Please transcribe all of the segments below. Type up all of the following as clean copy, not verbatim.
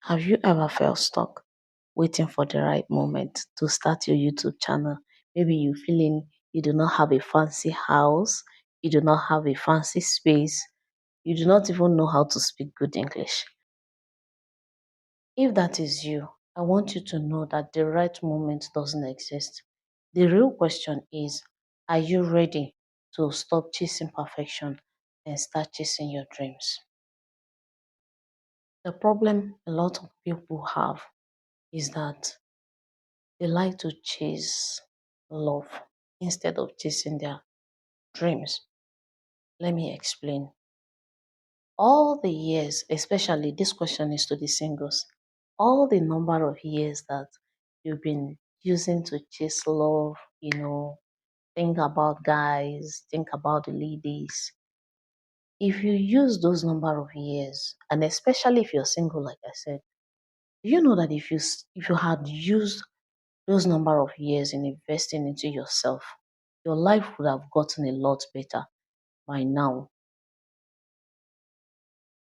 Have you ever felt stuck waiting for the right moment to start your YouTube channel? Maybe you feeling you do not have a fancy house, you do not have a fancy space, you do not even know how to speak good English. If that is you, I want you to know that the right moment doesn't exist. The real question is, are you ready to stop chasing perfection and start chasing your dreams? The problem a lot of people have is that they like to chase love instead of chasing their dreams. Let me explain. All the years, especially this question is to the singles, all the number of years that you've been using to chase love, think about guys, think about the ladies. If you use those number of years, and especially if you're single, like I said, do you know that if you had used those number of years in investing into yourself, your life would have gotten a lot better by now.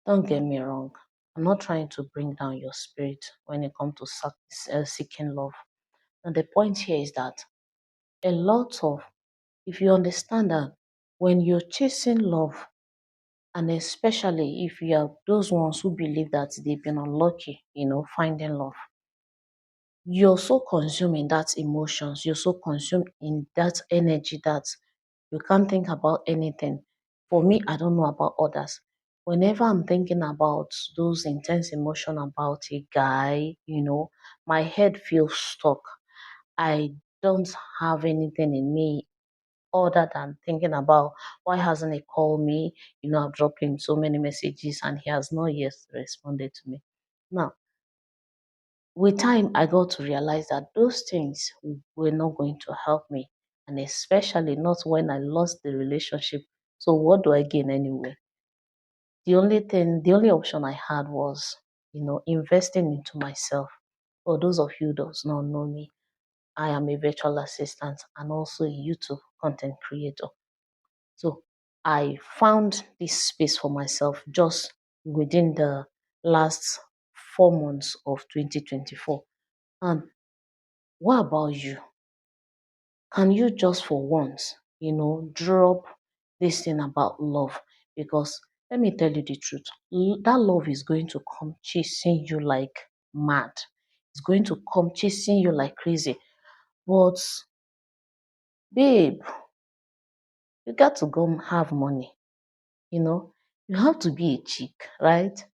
Don't get me wrong. I'm not trying to bring down your spirit when it comes to seeking love. And the point here is that if you understand that when you're chasing love, and especially if you are those ones who believe that they've been unlucky, finding love, you're so consumed in that emotions, you're so consumed in that energy that you can't think about anything. For me, I don't know about others. Whenever I'm thinking about those intense emotion about a guy, my head feels stuck. I don't have anything in me other than thinking about why hasn't he called me? I've dropped him so many messages and he has not yet responded to me. Now, with time, I got to realize that those things were not going to help me, and especially not when I lost the relationship. So what do I gain anyway? The only option I had was, investing into myself. For those of you who does not know me, I am a virtual assistant and also a YouTube content creator. So I found this space for myself just within the last 4 months of 2024. And what about you? Can you just for once, drop this thing about love? Because let me tell you the truth, that love is going to come chasing you like mad. It's going to come chasing you like crazy. But, babe, you got to go have money, You have to be a chick, right?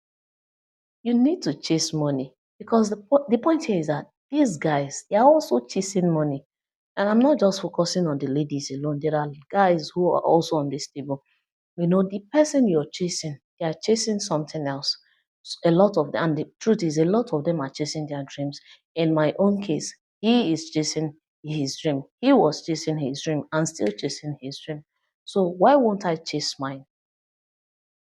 You need to chase money because the point here is that these guys, they are also chasing money. And I'm not just focusing on the ladies alone. There are guys who are also on this table. The person you're chasing, they are chasing something else. A lot of them, and the truth is, a lot of them are chasing their dreams. In my own case, he is chasing his dream. He was chasing his dream and still chasing his dream. So why won't I chase mine?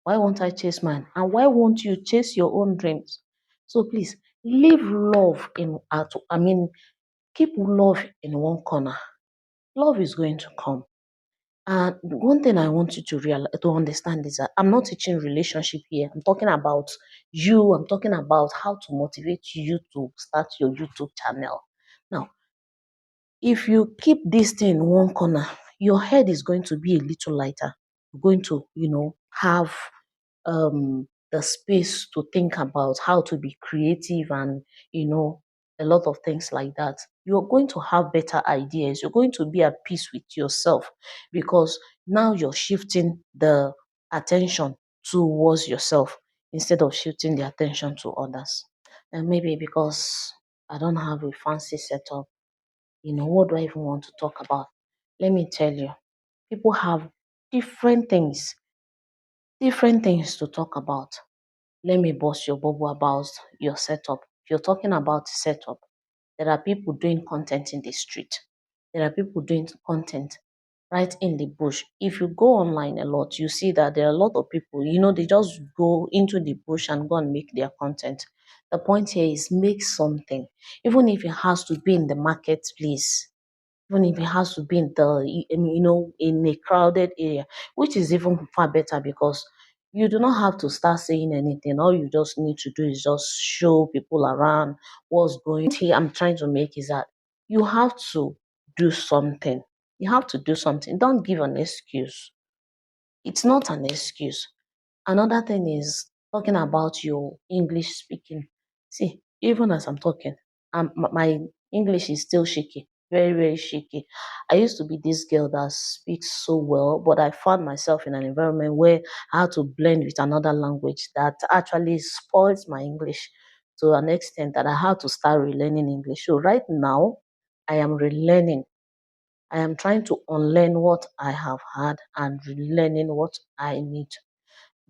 Why won't I chase mine? And why won't you chase your own dreams? So please leave love keep love in one corner. Love is going to come. And one thing I want you to understand is that I'm not teaching relationship here. I'm talking about you. I'm talking about how to motivate you to start your YouTube channel. Now, if you keep this thing in one corner, your head is going to be a little lighter. You're going to, have the space to think about how to be creative and a lot of things like that. You're going to have better ideas. You're going to be at peace with yourself because now you're shifting the attention towards yourself instead of shifting the attention to others. And maybe because I don't have a fancy setup, what do I even want to talk about? Let me tell you, people have different things to talk about. Let me bust your bubble about your setup. If you're talking about setup, there are people doing content in the street. There are people doing content right in the bush. If you go online a lot, you see that there are a lot of people, they just go into the bush and go and make their content. The point here is make something, even if it has to be in the marketplace, even if it has to be in in a crowded area, which is even far better because You do not have to start saying anything. All you just need to do is just show people around what's going here. I'm trying to make is that you have to do something. You have to do something. Don't give an excuse. It's not an excuse. Another thing is talking about your English speaking. See, even as I'm talking, my English is still shaky, very, very shaky. I used to be this girl that speaks so well, but I found myself in an environment where I had to blend with another language that actually spoils my English to an extent that I had to start relearning English. So right now, I am relearning. I am trying to unlearn what I have had and relearning what I need.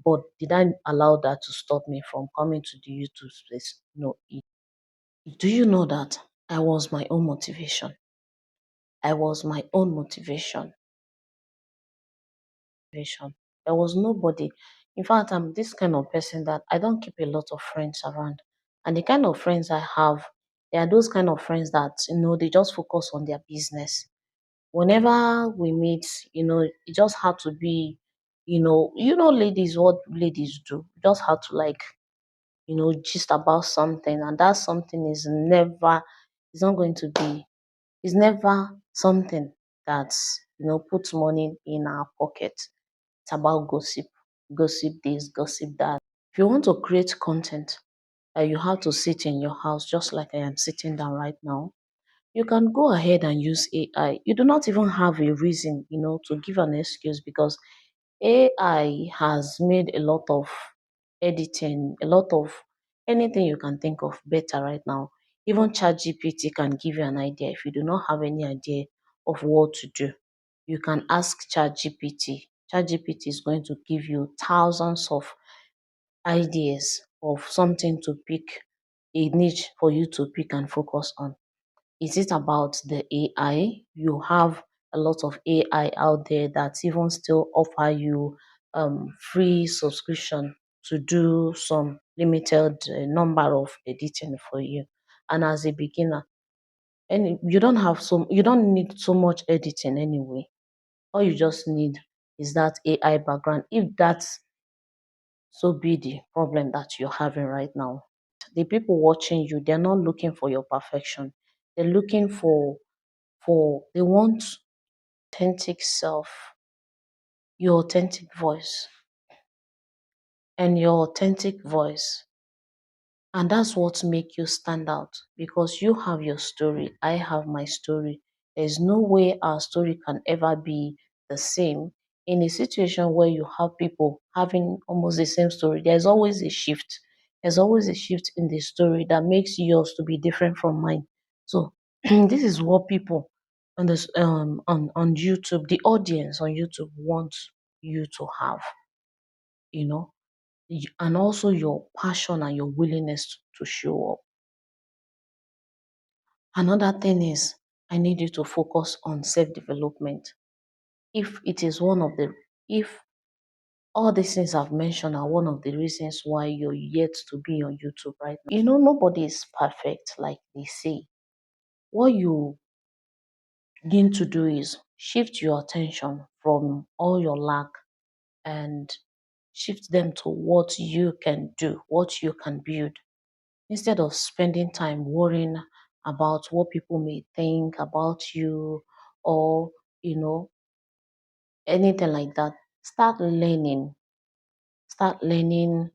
But did I allow that to stop me from coming to the YouTube space? No. Do you know that I was my own motivation? I was my own motivation. There was nobody. In fact, I'm this kind of person that I don't keep a lot of friends around. And the kind of friends I have, they are those kind of friends that, they just focus on their business. Whenever we meet, it just had to be, ladies, what ladies do. You just have to like gist about something, and that something is not going to be, is never something that's, puts money in our pocket. It's about gossip, gossip this, gossip that. If you want to create content, you have to sit in your house just like I am sitting down right now. You can go ahead and use AI. You do not even have a reason, to give an excuse because AI has made a lot of editing, a lot of anything you can think of better right now. Even ChatGPT can give you an idea if you do not have any idea of what to do. You can ask ChatGPT. ChatGPT is going to give you thousands of ideas of something to pick, a niche for you to pick and focus on. Is it about the AI? You have a lot of AI out there that even still offer you free subscription to do some limited number of editing for you. And as a beginner, and you don't need so much editing anyway. All you just need is that AI background. If that's so be the problem that you're having right now. The people watching you, they're not looking for your perfection. They're looking for they want authentic self, your authentic voice, and your authentic voice. And that's what make you stand out because you have your story, I have my story. There's no way our story can ever be the same. In a situation where you have people having almost the same story, there's always a shift. There's always a shift in the story that makes yours to be different from mine. So this is what people on this on YouTube, the audience on YouTube wants you to have, you know, and also your passion and your willingness to show up. Another thing is, I need you to focus on self development. If it is one of the, if all these things I've mentioned are one of the reasons why you're yet to be on YouTube right now, nobody is perfect, like they say. What you need to do is shift your attention from all your lack and shift them to what you can do, what you can build. Instead of spending time worrying about what people may think about you or, you know, anything like that, start learning, start learning,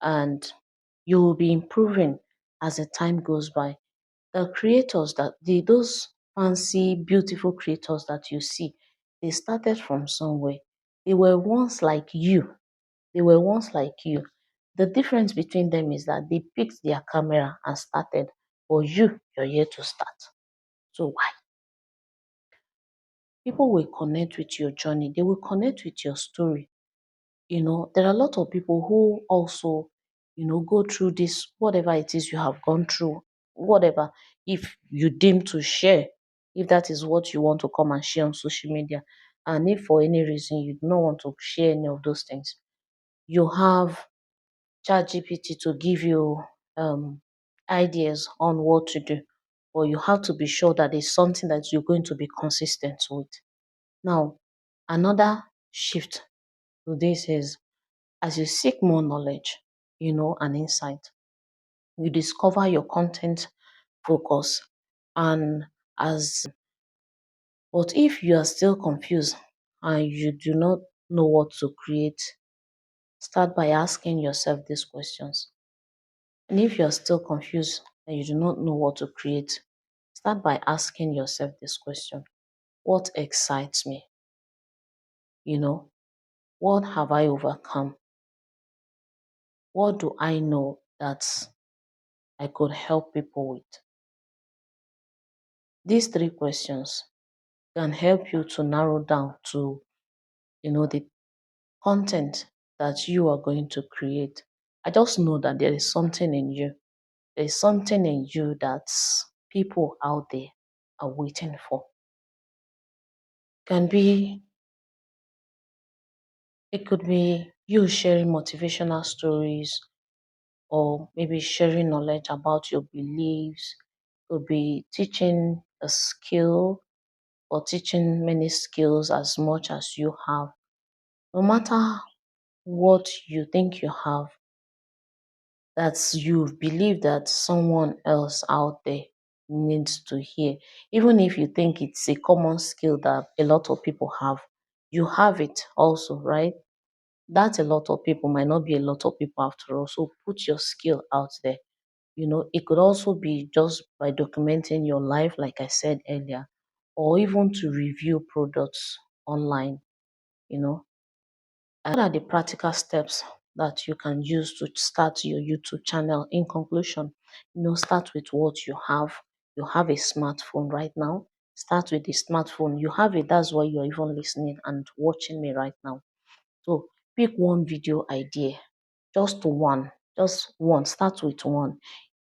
and you will be improving as the time goes by. The creators those fancy, beautiful creators that you see, they started from somewhere. They were once like you. They were once like you. The difference between them is that they picked their camera and started, but you're yet to start. So why? People will connect with your journey. They will connect with your story. There are a lot of people who also, go through this, whatever it is you have gone through, whatever, if you deem to share, if that is what you want to come and share on social media, and if for any reason you do not want to share any of those things, you have ChatGPT to give you ideas on what to do. But you have to be sure that it's something that you're going to be consistent with. Now, another shift to this is As you seek more knowledge, and insight, you discover your content focus. And as but if you are still confused and you do not know what to create, start by asking yourself these questions. And if you are still confused and you do not know what to create, start by asking yourself this question. What excites me? You know, what have I overcome? What do I know that I could help people with? These three questions can help you to narrow down to, the content that you are going to create. I just know that there is something in you. There is something in you that people out there are waiting for. Can be It could be you sharing motivational stories, or maybe sharing knowledge about your beliefs. Could be teaching a skill or teaching many skills as much as you have. No matter what you think you have, that you believe that someone else out there needs to hear. Even if you think it's a common skill that a lot of people have, you have it also, right? That a lot of people might not be a lot of people after all. So put your skill out there. It could also be just by documenting your life, like I said earlier, or even to review products online. You know, what are the practical steps that you can use to start your YouTube channel? In conclusion, start with what you have. You have a smartphone right now. Start with the smartphone. You have it. That's why you're even listening and watching me right now. So pick one video idea, just one. Start with one.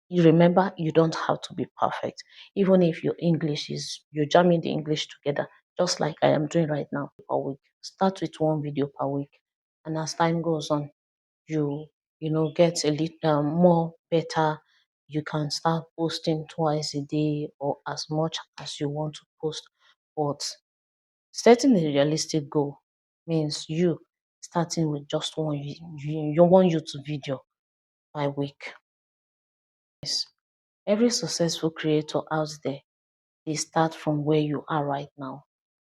You remember, you don't have to be perfect. Even if your English is, you're jamming the English together, just like I am doing right now per week. Start with one video per week. And as time goes on, you, get a little more better. You can start posting twice a day or as much as you want to post. But setting a realistic goal means you starting with just one YouTube video by week. Yes. Every successful creator out there, they start from where you are right now.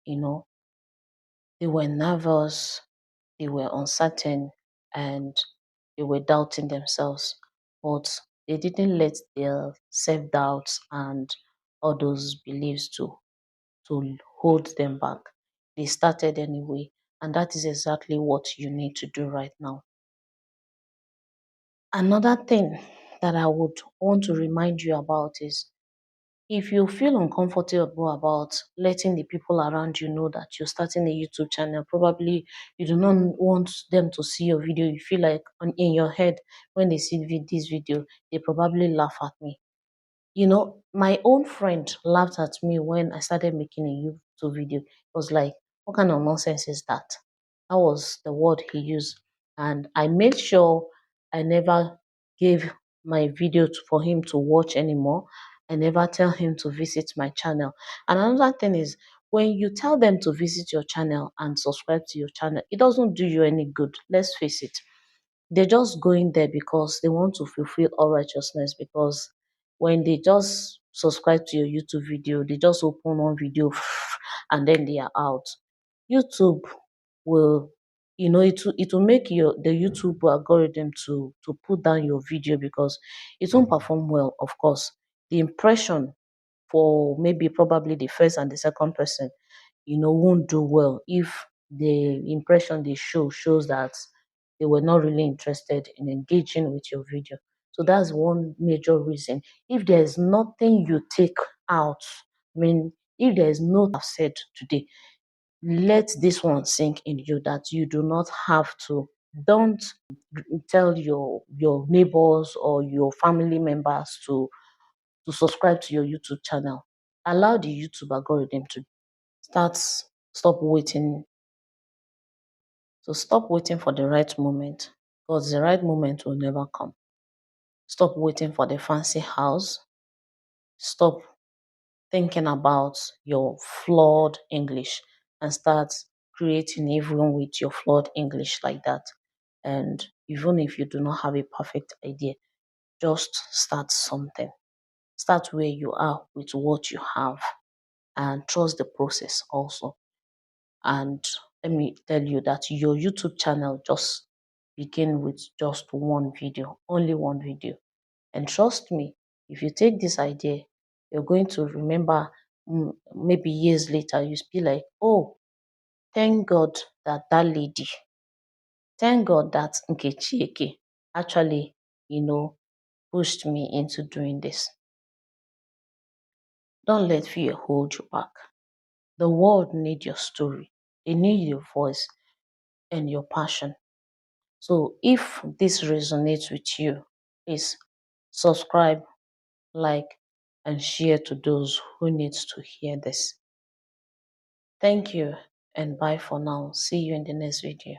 You know, they were nervous, they were uncertain, and they were doubting themselves. But they didn't let their self doubts and all those beliefs to hold them back. They started anyway, and that is exactly what you need to do right now. Another thing that I would want to remind you about is, if you feel uncomfortable about letting the people around you know that you're starting a YouTube channel, probably you do not want them to see your video. You feel like in your head, when they see this video, they probably laugh at me. My own friend laughed at me when I started making a YouTube video. It was like, what kind of nonsense is that? That was the word he used. And I made sure I never gave my video for him to watch anymore. I never tell him to visit my channel. And another thing is, when you tell them to visit your channel and subscribe to your channel, it doesn't do you any good. Let's face it. They're just going there because they want to fulfill all righteousness. Because when they just subscribe to your YouTube video, they just open one video and then they are out. YouTube will, it will make the YouTube algorithm to put down your video because it won't perform well. Of course, the impression for maybe probably the first and the second person, won't do well if the impression they shows that they were not really interested in engaging with your video. So that's one major reason. If there's nothing you take out, I mean, if there is no I've said today, let this one sink in you, that you do not have to. Don't tell your neighbors or your family members to subscribe to your YouTube channel. Allow the YouTube algorithm to start stop waiting stop waiting for the right moment, because the right moment will never come. Stop waiting for the fancy house. Stop thinking about your flawed English and start creating everyone with your flawed English like that. And even if you do not have a perfect idea, just start something. Start where you are with what you have and trust the process also. And let me tell you that your YouTube channel just begin with just one video, only one video. And trust me, if you take this idea, you're going to remember maybe years later, you be like, oh, thank God that that lady, thank God that Nkechieke actually, pushed me into doing this. Don't let fear hold you back. The world needs your story. They need your voice and your passion. So if this resonates with you, please subscribe, like, and share to those who needs to hear this. Thank you and bye for now. See you in the next video.